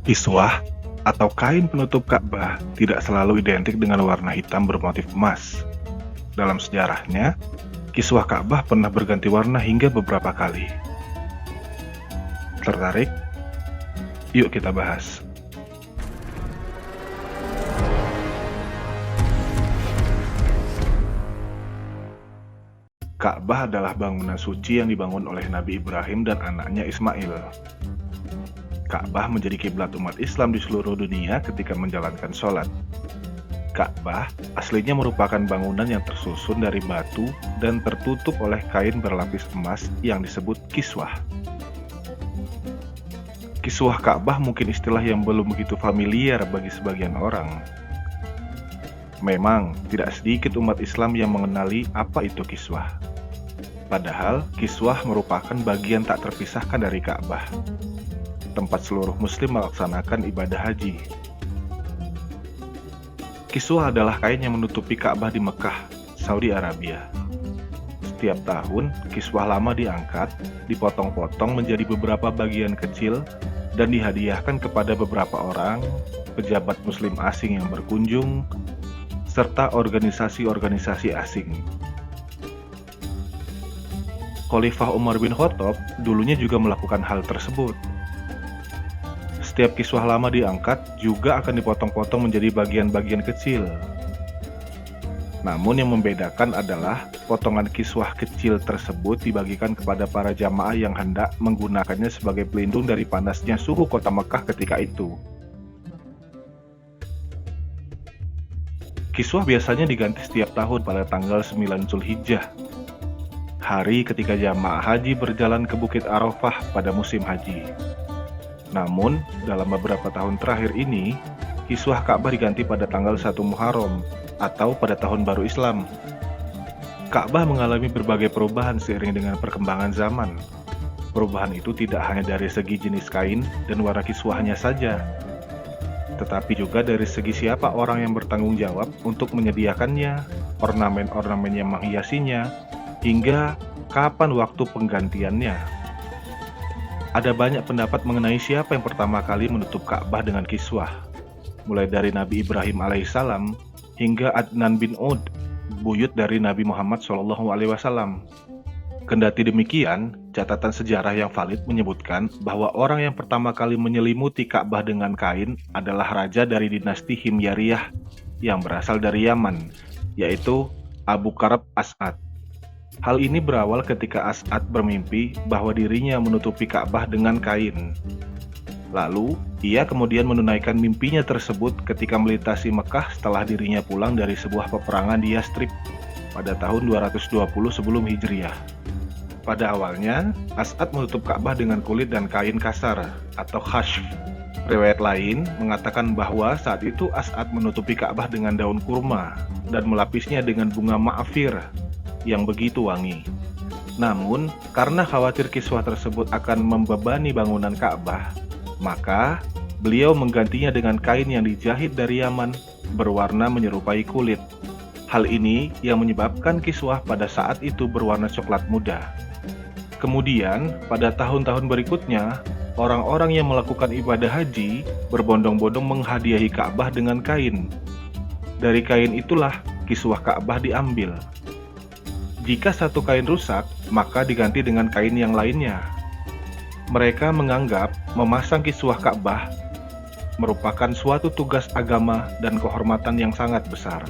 Kiswah atau kain penutup Ka'bah tidak selalu identik dengan warna hitam bermotif emas. Dalam sejarahnya, kiswah Ka'bah pernah berganti warna hingga beberapa kali. Tertarik? Yuk kita bahas. Ka'bah adalah bangunan suci yang dibangun oleh Nabi Ibrahim dan anaknya Ismail. Ka'bah menjadi kiblat umat Islam di seluruh dunia ketika menjalankan sholat. Ka'bah aslinya merupakan bangunan yang tersusun dari batu dan tertutup oleh kain berlapis emas yang disebut kiswah. Kiswah Ka'bah mungkin istilah yang belum begitu familiar bagi sebagian orang. Memang, tidak sedikit umat Islam yang mengenali apa itu kiswah. Padahal, kiswah merupakan bagian tak terpisahkan dari Ka'bah, tempat seluruh muslim melaksanakan ibadah haji. Kiswah adalah kain yang menutupi Ka'bah di Mekah, Saudi Arabia. Setiap tahun, kiswah lama diangkat, dipotong-potong menjadi beberapa bagian kecil, dan dihadiahkan kepada beberapa orang, pejabat muslim asing yang berkunjung, serta organisasi-organisasi asing. Khalifah Umar bin Khattab dulunya juga melakukan hal tersebut. Setiap kiswah lama diangkat juga akan dipotong-potong menjadi bagian-bagian kecil. Namun yang membedakan adalah potongan kiswah kecil tersebut dibagikan kepada para jamaah yang hendak menggunakannya sebagai pelindung dari panasnya suhu kota Mekah ketika itu. Kiswah biasanya diganti setiap tahun pada tanggal 9 Zulhijjah, hari ketika jamaah haji berjalan ke Bukit Arafah pada musim haji. Namun, dalam beberapa tahun terakhir ini, kiswah Ka'bah diganti pada tanggal 1 Muharram atau pada tahun baru Islam. Ka'bah mengalami berbagai perubahan seiring dengan perkembangan zaman. Perubahan itu tidak hanya dari segi jenis kain dan warna kiswahnya saja, tetapi juga dari segi siapa orang yang bertanggung jawab untuk menyediakannya, ornamen-ornamen yang menghiasinya, hingga kapan waktu penggantiannya. Ada banyak pendapat mengenai siapa yang pertama kali menutup Ka'bah dengan kiswah, mulai dari Nabi Ibrahim alaihissalam hingga Adnan bin Ud, buyut dari Nabi Muhammad SAW. Kendati demikian, catatan sejarah yang valid menyebutkan bahwa orang yang pertama kali menyelimuti Ka'bah dengan kain adalah raja dari dinasti Himyariyah yang berasal dari Yaman, yaitu Abu Karab As'ad. Hal ini berawal ketika As'ad bermimpi bahwa dirinya menutupi Ka'bah dengan kain. Lalu, ia kemudian menunaikan mimpinya tersebut ketika melintasi Mekah setelah dirinya pulang dari sebuah peperangan di Yastrib pada tahun 220 sebelum Hijriah. Pada awalnya, As'ad menutup Ka'bah dengan kulit dan kain kasar atau khashf. Riwayat lain mengatakan bahwa saat itu As'ad menutupi Ka'bah dengan daun kurma dan melapisnya dengan bunga ma'afir yang begitu wangi. Namun, karena khawatir kiswah tersebut akan membebani bangunan Ka'bah, maka beliau menggantinya dengan kain yang dijahit dari Yaman berwarna menyerupai kulit. Hal ini yang menyebabkan kiswah pada saat itu berwarna coklat muda. Kemudian, pada tahun-tahun berikutnya, orang-orang yang melakukan ibadah haji berbondong-bondong menghadiahi Ka'bah dengan kain. Dari kain itulah kiswah Ka'bah diambil. Jika satu kain rusak, maka diganti dengan kain yang lainnya. Mereka menganggap memasang kiswah Ka'bah merupakan suatu tugas agama dan kehormatan yang sangat besar.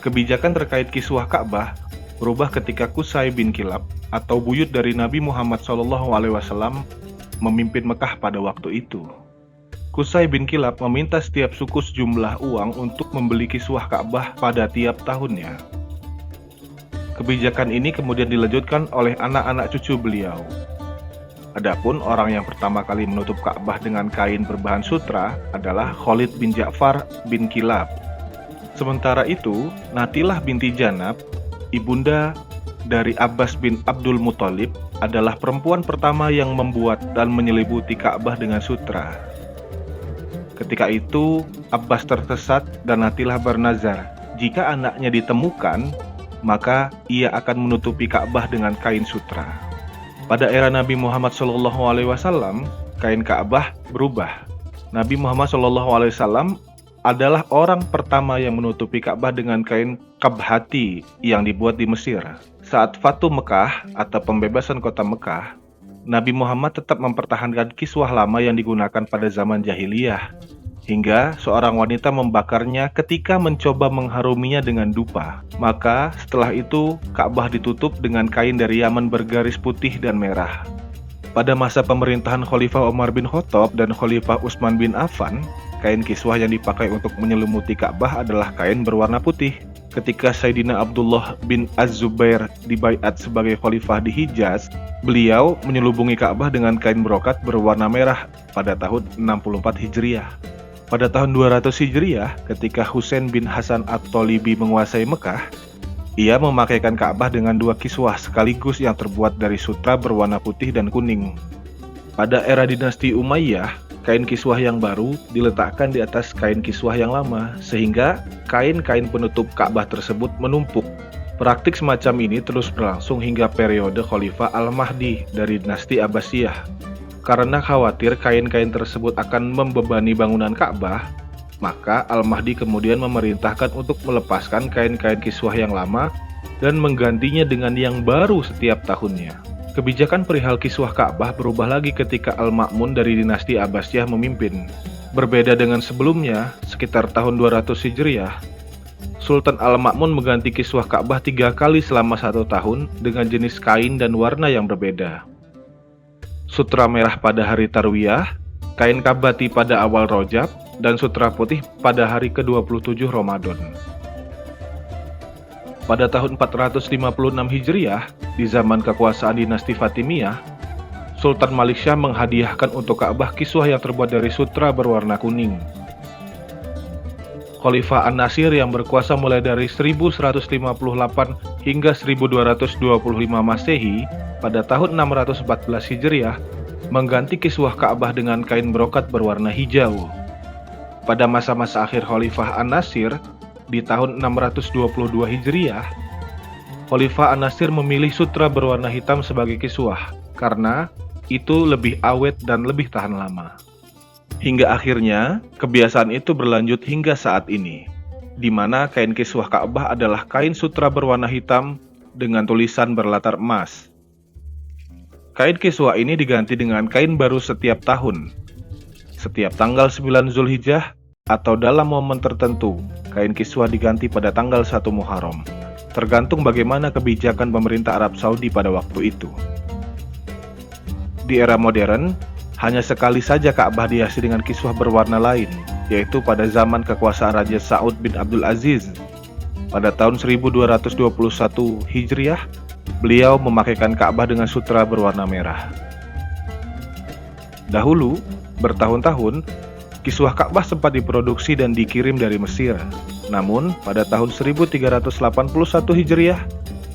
Kebijakan terkait kiswah Ka'bah berubah ketika Qusay bin Kilab atau buyut dari Nabi Muhammad SAW memimpin Mekah pada waktu itu. Qusay bin Kilab meminta setiap suku sejumlah uang untuk membeli kiswah Ka'bah pada tiap tahunnya. Kebijakan ini kemudian dilanjutkan oleh anak-anak cucu beliau. Adapun orang yang pertama kali menutup Ka'bah dengan kain berbahan sutra adalah Khalid bin Ja'far bin Kilab. Sementara itu, Natilah binti Janab, ibunda dari Abbas bin Abdul Muthalib, adalah perempuan pertama yang membuat dan menyelimuti Ka'bah dengan sutra. Ketika itu, Abbas tersesat dan Natilah bernazar, jika anaknya ditemukan, maka ia akan menutupi Ka'bah dengan kain sutra. Pada era Nabi Muhammad SAW, kain Ka'bah berubah. Nabi Muhammad SAW adalah orang pertama yang menutupi Ka'bah dengan kain kabhati yang dibuat di Mesir. Saat Fatu Mekah atau pembebasan kota Mekah, Nabi Muhammad tetap mempertahankan kiswah lama yang digunakan pada zaman jahiliyah, hingga seorang wanita membakarnya ketika mencoba mengharuminya dengan dupa. Maka setelah itu Ka'bah ditutup dengan kain dari Yaman bergaris putih dan merah. Pada masa pemerintahan Khalifah Umar bin Khattab dan Khalifah Utsman bin Affan, kain kiswah yang dipakai untuk menyelimuti Ka'bah adalah kain berwarna putih. Ketika Sayyidina Abdullah bin Az-Zubair dibaiat sebagai khalifah di Hijaz, beliau menyelubungi Ka'bah dengan kain brokat berwarna merah pada tahun 64 Hijriah. Pada tahun 200 Hijriah, ketika Husain bin Hasan At-Thalibi menguasai Mekah, ia memakaikan Ka'bah dengan dua kiswah sekaligus yang terbuat dari sutra berwarna putih dan kuning. Pada era dinasti Umayyah, kain kiswah yang baru diletakkan di atas kain kiswah yang lama, sehingga kain-kain penutup Ka'bah tersebut menumpuk. Praktik semacam ini terus berlangsung hingga periode Khalifah Al-Mahdi dari dinasti Abbasiyah. Karena khawatir kain-kain tersebut akan membebani bangunan Ka'bah, maka Al-Mahdi kemudian memerintahkan untuk melepaskan kain-kain kiswah yang lama dan menggantinya dengan yang baru setiap tahunnya. Kebijakan perihal kiswah Ka'bah berubah lagi ketika Al-Ma'mun dari dinasti Abbasiyah memimpin. Berbeda dengan sebelumnya, sekitar tahun 200 Hijriah, Sultan Al-Ma'mun mengganti kiswah Ka'bah 3 kali selama 1 tahun dengan jenis kain dan warna yang berbeda. Sutra merah pada hari Tarwiyah, kain kabati pada awal Rajab, dan sutra putih pada hari ke-27 Ramadan. Pada tahun 456 Hijriah, di zaman kekuasaan dinasti Fatimiyah, Sultan Malik Syah menghadiahkan untuk Ka'bah kiswah yang terbuat dari sutra berwarna kuning. Khalifah An-Nasir yang berkuasa mulai dari 1158 hingga 1225 Masehi pada tahun 614 Hijriah mengganti kiswah Ka'bah dengan kain brokat berwarna hijau. Pada masa-masa akhir Khalifah An-Nasir di tahun 622 Hijriah, Khalifah An-Nasir memilih sutra berwarna hitam sebagai kiswah karena itu lebih awet dan lebih tahan lama. Hingga akhirnya, kebiasaan itu berlanjut hingga saat ini, di mana kain kiswah Ka'bah adalah kain sutra berwarna hitam dengan tulisan berlatar emas. Kain kiswah ini diganti dengan kain baru setiap tahun. Setiap tanggal 9 Zulhijjah atau dalam momen tertentu, kain kiswah diganti pada tanggal 1 Muharram, tergantung bagaimana kebijakan pemerintah Arab Saudi pada waktu itu. Di era modern, hanya sekali saja Ka'bah dihiasi dengan kiswah berwarna lain, yaitu pada zaman kekuasaan Raja Saud bin Abdul Aziz. Pada tahun 1221 Hijriah, beliau memakaikan Ka'bah dengan sutra berwarna merah. Dahulu, bertahun-tahun, kiswah Ka'bah sempat diproduksi dan dikirim dari Mesir. Namun, pada tahun 1381 Hijriah,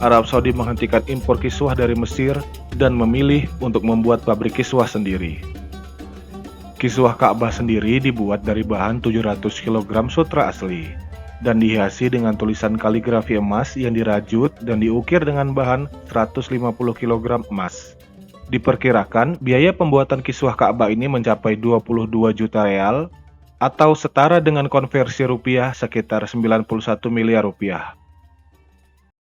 Arab Saudi menghentikan impor kiswah dari Mesir dan memilih untuk membuat pabrik kiswah sendiri. Kiswah Ka'bah sendiri dibuat dari bahan 700 kg sutra asli dan dihiasi dengan tulisan kaligrafi emas yang dirajut dan diukir dengan bahan 150 kg emas. Diperkirakan biaya pembuatan kiswah Ka'bah ini mencapai 22 juta real atau setara dengan konversi rupiah sekitar 91 miliar rupiah.